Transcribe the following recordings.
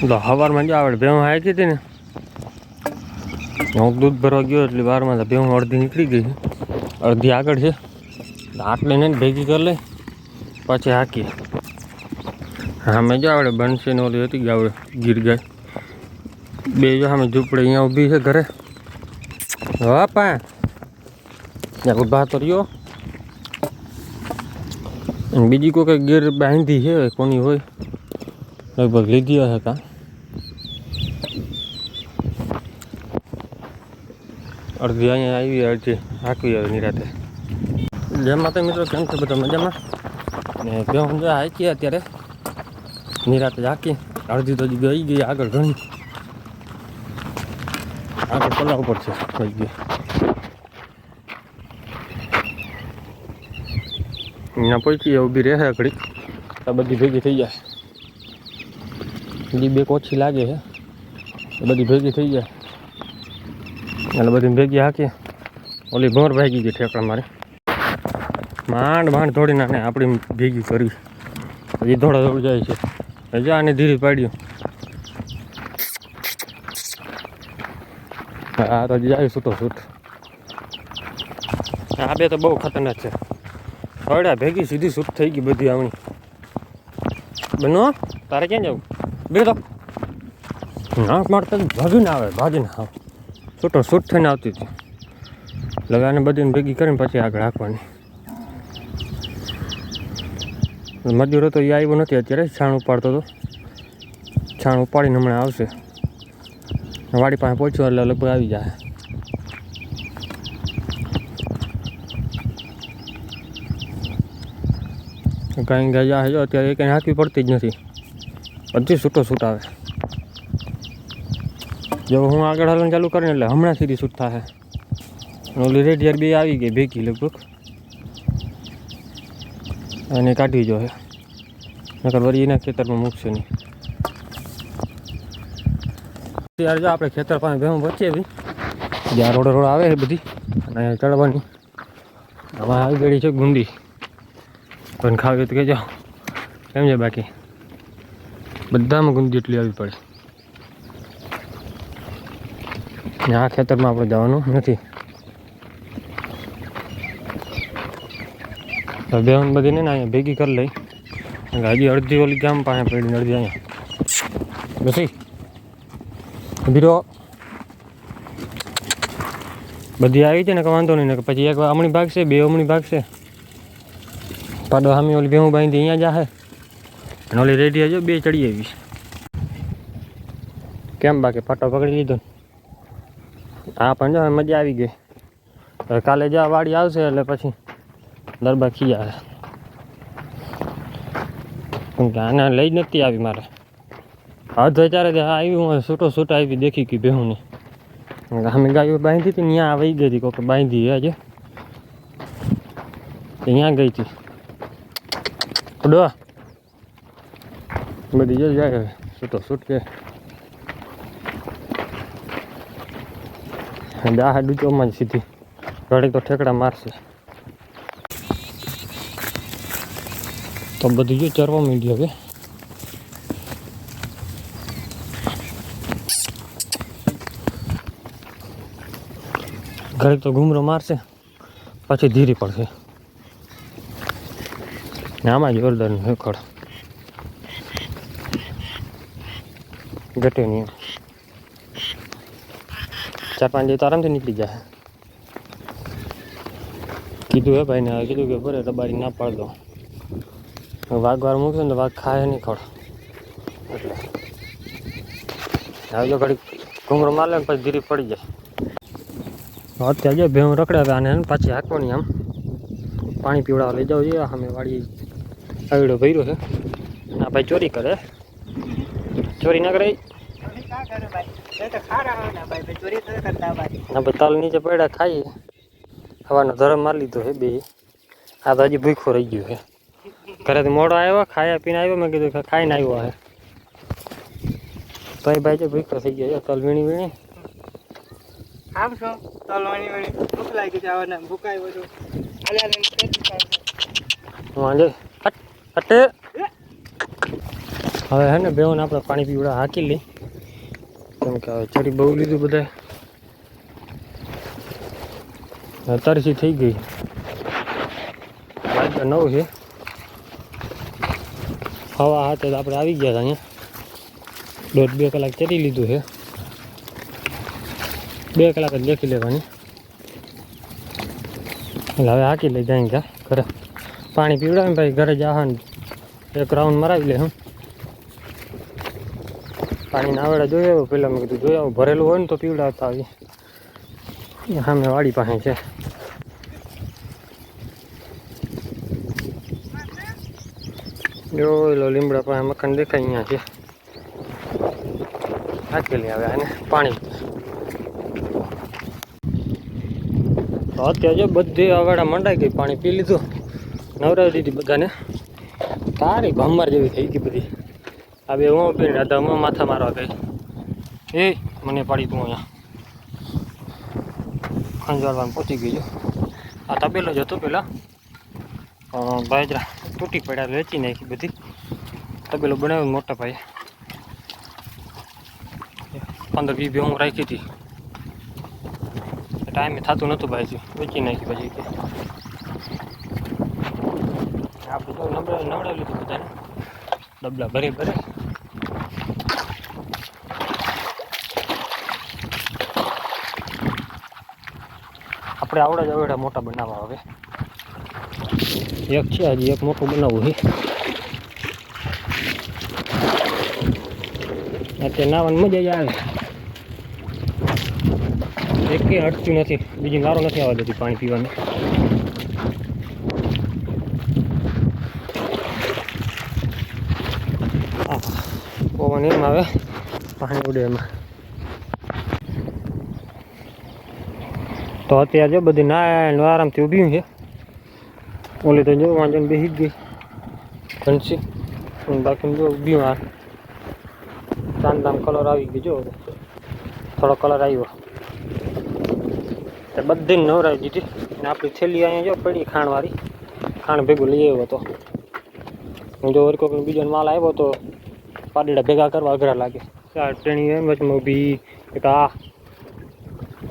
તો સવારમાં જો આપણે ભેહું હાકી હતી ને, હું દૂધ ભરવા ગયો એટલે વારમાં તો ભેહું અડધી નીકળી ગઈ છે, અડધી આગળ છે. આટલે ને ભેગી કરી લઈ પછી હાકી. હા મેં જો આવડે બનશે ને ઓલી હતી આવડે ગીર ગાય બે જો અમે ઝૂંપડે અહીંયા ઊભી છે ઘરે. હા પા ત્યાં ઊભા તો રહ્યો. બીજી કોઈ કંઈ ગીર બાંધી છે કોની હોય લગભગ લીધી હશે કાં. અડધી અહીંયા આવી અડધી હાંકવી આવે નિરાતે. જેમાં તો મિત્રો કેમ છે બધા મજામાં ને ભેહું જો હાંકી અત્યારે નિરાતે હાંકી. અડધી તો ગઈ ગઈ આગળ ઘણી આગળ ચલાવવું પડશે થઈ ગઈ. અહીંયા પહોંચી ઊભી રહે ઘડીક તો બધી ભેગી થઈ જાય. બીજી બે ઓછી લાગે છે બધી ભેગી થઈ જાય એટલે બધી ભેગી હાંકીએ. ઓલી ભોર ભાગી ગઈ ઠેકડા મારે માંડ માંડ થોડી નાખે આપણી ભેગી કરી હજી થોડા થોડું જાય છે. હજી આને ધીરે પાડ્યું. હા તો જાય છૂટો છૂટ. આ બે તો બહુ ખતરનાક છે. હવડા ભેગી સીધી શૂટ થઈ ગઈ બધી આવણી. બનો તારે ક્યાં જવું બે તો નાક મારતા ભાગીને આવે ભાગીને આવ છૂટો શૂટ થઈને આવતી હતી. લગાને બધીને ભેગી કરીને પછી આગળ રાખવાની. મજૂરો તો એ આવ્યો નથી અત્યારે. છાણ ઉપાડતો હતો. છાણ ઉપાડીને હમણાં આવશે. વાડી પાસે પહોંચ્યો એટલે લગભગ આવી જાય. કાંઈ ગાય જો અત્યારે એ કંઈ હાંકવી પડતી જ નથી. બધી છૂટો છૂટ આવે. જો હું આગળ હાલવાનું ચાલુ કરીને એટલે હમણાં સીધી છૂટ થાય. ઓલી રેડિયર બે આવી ગઈ ભેગી લગભગ અને કાઢી જો હે નકર વળી એના ખેતરમાં મૂકશે નહીં. ત્યારે જો આપણે ખેતર પાસે ભેહું વચ્ચે બી જ્યાં રોડ આવે છે બધી અને અહીંયા ચડવાની. આમાં આવી ગઈ છે ગુંદી. પણ ખાવી તો કહેજો કેમ છે. બાકી બધામાં ગુંદી એટલી આવી પડે. આ ખેતરમાં આપણે જવાનું નથી. ભેહું બધી ને અહીંયા ભેગી કરી લઈ. હજી અડધી ઓલી ગામ પાસે પડી અડધી અહીંયા બસી બીરો બધી આવી છે ને વાંધો નહીં ને પછી એક અમણી ભાગ છે બે અમણી ભાગ છે. પાડો સામે ઓલી ભેહું બાંધી અહીંયા જાહે અને ઓલી રેડી જો બે ચડી આવી. કેમ બાકી પાટો પકડી લીધો. હા પણ જો મજા આવી ગઈ. હવે કાલે જ્યાં વાડી આવશે એટલે પછી દરબા ખીયા છે. આને લઈ જ નથી આવી મારે. હદ અત્યારે આવી હું છૂટો છૂટ આવી દેખી ગઈ ભેહુંની. અમે ગાયો બાંધી હતી ત્યાં આવી ગઈ હતી કોઈક બાંધી આજે ત્યાં ગઈ હતી. ઉડો બધી જો જાય હવે છૂટો છૂટ કે આ ડૂચોમાં જ સીધી ઘડી તો ઠેકડા મારશે. તો બધી જો ચરવા માંડી હવે. ઘડીક તો ઘૂમરો મારશે પછી ધીરી પડશે. આમાં જોરદાર હેખડ ઘટે નહીં. 4-5 દિવસ તો આરામથી નીકળી જાય. કીધું હે ભાઈને કીધું કે બરે રબારી ના પાડ દો. વાઘ મૂકશે ને તો વાઘ ખાય નહીં ખડ એટલે હવે જો ઘડી ઘૂમરો માર લે ને પછી ધીરી પડી જાય. અત્યારે જો ભેહું રખડે આને પાછી હાંકવાની. આમ પાણી પીવડાવવા લઈ જાવ જોઈએ. અમે વાડી આવડો ભર્યો છે. આ ભાઈ ચોરી કરે. ચોરી ના કરે ભાઈ તાલ નીચે પડ્યા ખાઈએ. સવારનો ધરમ મારી લીધો છે બે. આ તો હજી ભૂખો રહી ગયો છે. ઘરેથી મોડો આવ્યો ખાયા પીને આવ્યો. મેં કીધું ખાઈને આવ્યો હે તો ભાઈ જો ભૂખો થઈ ગયો. તલ વીણી વીણી આવશો તલ વીણી વીણી ભૂખ લાગી છે. આવવાના ભૂખ આવ્યો છો વાંધો હટ હટ હવે હે ને બેઓને આપણે પાણી પીવડા હાકી લઈ, કેમ કે હવે ચરી બહુ લીધું બધા તરસી થઈ ગઈ. વાગ્યા 9 છે. હવા હાથે તો આપણે આવી ગયા હતા અહીંયા. 1.5-2 કલાક ચરી લીધું છે. 2 કલાક જ દેખી લેવાની. એટલે હવે હાકી લઈ જાય ગયા ઘરે. પાણી પીવડાવે ભાઈ ઘરે જવા એક રાઉન્ડ મરાવી લે. પાણી ના આવડે જોઈ આવું. પહેલાં મેં કીધું જોઈ આવું, ભરેલું હોય ને તો પીવડાવતા આવી. સામે વાડી પાસે છે. જો લો લીમડા પાસે મકાન દેખાય અહીંયા છે. હાકી લઈ આવે અને પાણી તો અત્યારે જો બધી આગળ મંડાઈ ગઈ. પાણી પી લીધું, નવરાવી દીધી બધાને. તારી ભમર જેવી થઈ ગઈ બધી. આ બે હું પીને દાદા હું માથા મારવા ગઈ. એ મને પાડી તું અહીંયા ખંજવાળવામાં પહોંચી ગઈ. આ તબેલો જ હતો પેલા, બાજરા તૂટી પડ્યા વેચી નાખી બધી. તબેલો બનાવ્યો મોટા ભાઈએ. 15-20 ભેહું રાખી હતી. ટાઈમે થતું નહોતું ભાઈ, વેચી નાખી પછી. આપણે તો નવડાવી લીધું બધાને, ડબલા ભરે ભરે. આપણે આવડા મોટા બનાવવા હવે. એક છે હજી, એક મોટું બનાવવું છે. અત્યારે નાવાની મજા આવે. એકે હટતું નથી, બીજી નારો નથી આવવા દેતી પાણી પીવાનું. પવન એમ આવે, પાણી ઉડે એમાં. તો અત્યારે જો બધી નાય આરામથી ઊભી છે. ઓલી તો જો વાંચન બેસી જ ગઈ ઘનસી, બાકી જો ઊભી આ ચાંદામ કલર આવી ગયો. જો થોડો કલર આવ્યો. બધી નવરાવી દીધી. અને આપણી થેલી અહીંયા જો પડી ખાણવાળી, ખાણ ભેગું લઈ આવ્યો હતો. જો વરકો બીજો માલ આવ્યો તો પાડીડા ભેગા કરવા અઘરા લાગે. ટ્રેણી એમ વચમાં ઊભી. એક આ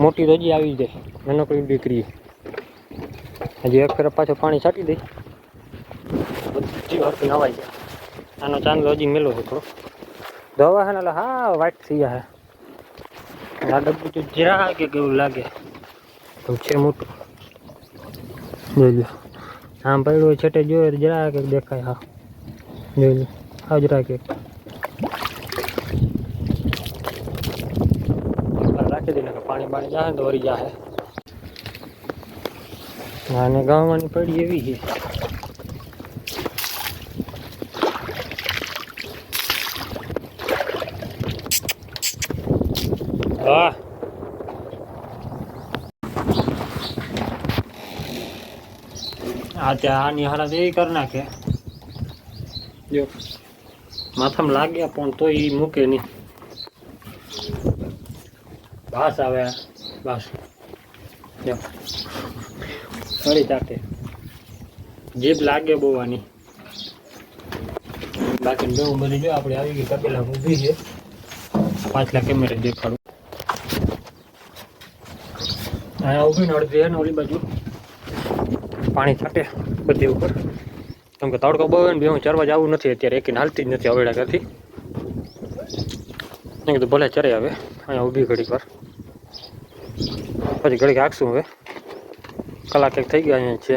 મોટી તો હજી આવી જાય, નાનકડી દીકરી. હજી એક ફેર પાછું પાણી છાંટી દઈ, બધી વરથી નવાઈ જાય. આનો ચાંદલો હજી મેલો છે થોડો. દવા છે ને એટલે હા વાઇટ થઈ જાય. આ ડબ્બું તો જરા કે કેવું લાગે છે મોટું. જોઈ લો આમ પડ્યું છેટે જોયે જરા કે દેખાય. હા જોઈ લો, હા જરા કે રાખી દઈને પાણી બાણી જાય તો વરી જાય. અને ગામવાની પડી એવી છે. હા ત્યાં આની હારા એવી કરી નાખે. જો માથામાં લાગ્યા પણ તો એ મૂકે નહીં. ઘાસ આવે બસ. જો ફરી ચાટે, જીભ લાગે બહુ આની. બાકી બેવું બધી જો આપણે આવી ગઈ તબેલા ઊભી છે. પાછલા કેમેરે દેખાડું. અહીંયા ઊભી ને અડધી ને ઓલી બાજુ પાણી છાંટે બધી ઉપર. કેમ કે તડકો બહુ હોય ને બેવું ચરવા જવું નથી અત્યારે. એકને હાલતી જ નથી અવેડા કરતી. એમ કીધું ભલે ચરે આવે. અહીંયા ઊભી ઘડીક વાર, પછી ઘડીક હાંકશું. હવે કલાક એક થઈ ગયા અહીંયા છે.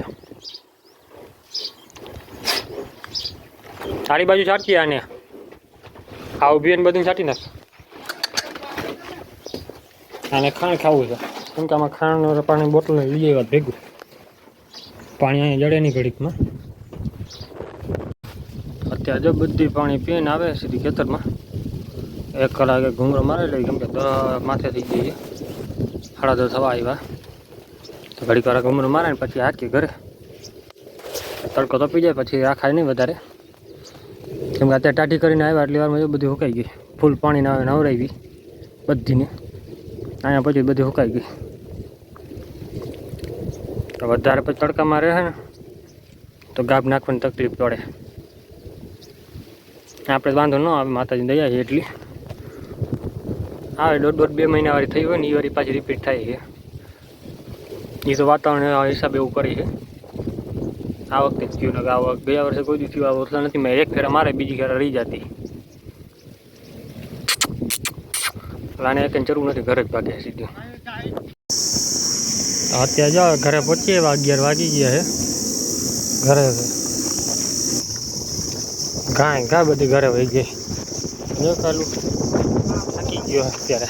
સારી બાજુ છાંટીએ આને. આ ઊભી ને બધું છાંટી નાખ. આને ખાણ ખાવું છે, કેમ કે આમાં ખાણ પાણી બોટલ લઈ આવ્યા ભેગું. પાણી અહીંયા જડે નહીં ઘડીકમાં. અત્યારે જો બધી પાણી પીને આવે સીધી ખેતરમાં. 1 કલાકે ઘૂમરો મારી લઈ, કેમ કે માથે થઈ ગઈ છે. 10:30 થવા આવ્યા તો ઘડીક વાર ઘૂમરો મારે ને પછી હાકી ઘરે. તડકો તપી જાય પછી રાખાય નહીં વધારે, કેમ કે અત્યારે ટાઢી કરીને આવ્યા એટલી વારમાં જો બધી સુકાઈ ગઈ. ફૂલ પાણી ના આવે નવરાવી બધીને. અહીંયા પછી બધી સુકાઈ ગઈ. તો વધારે પછી તડકામાં રહે ને તો ગાબ નાખવાની તકલીફ પડે. આપણે વાંધો ન આવે, માતાજીની દયા છે એટલી. આવે 1.5-2 મહિના વાળી થઈ હોય ને એ વાળી પાછી રિપીટ થાય છે. એ તો વાતાવરણ હિસાબે એવું કરી છે. આ વખતે જ થયું ને આ વખતે ગયા વર્ષે કોઈ દી થયું આ વર્ષે નથી. મેં એક ફેરા મારે બીજી ફેરા રહી જતી. આને એક જરૂર નથી, ઘરે જ ભાગ્યા સીધું. અત્યારે જાઓ ઘરે પહોંચીએ, 11 વાગી ગયા છે. ઘરે ઘા બધી ઘરે વહી ગઈ. જો કાલું થાકી ગયો અત્યારે.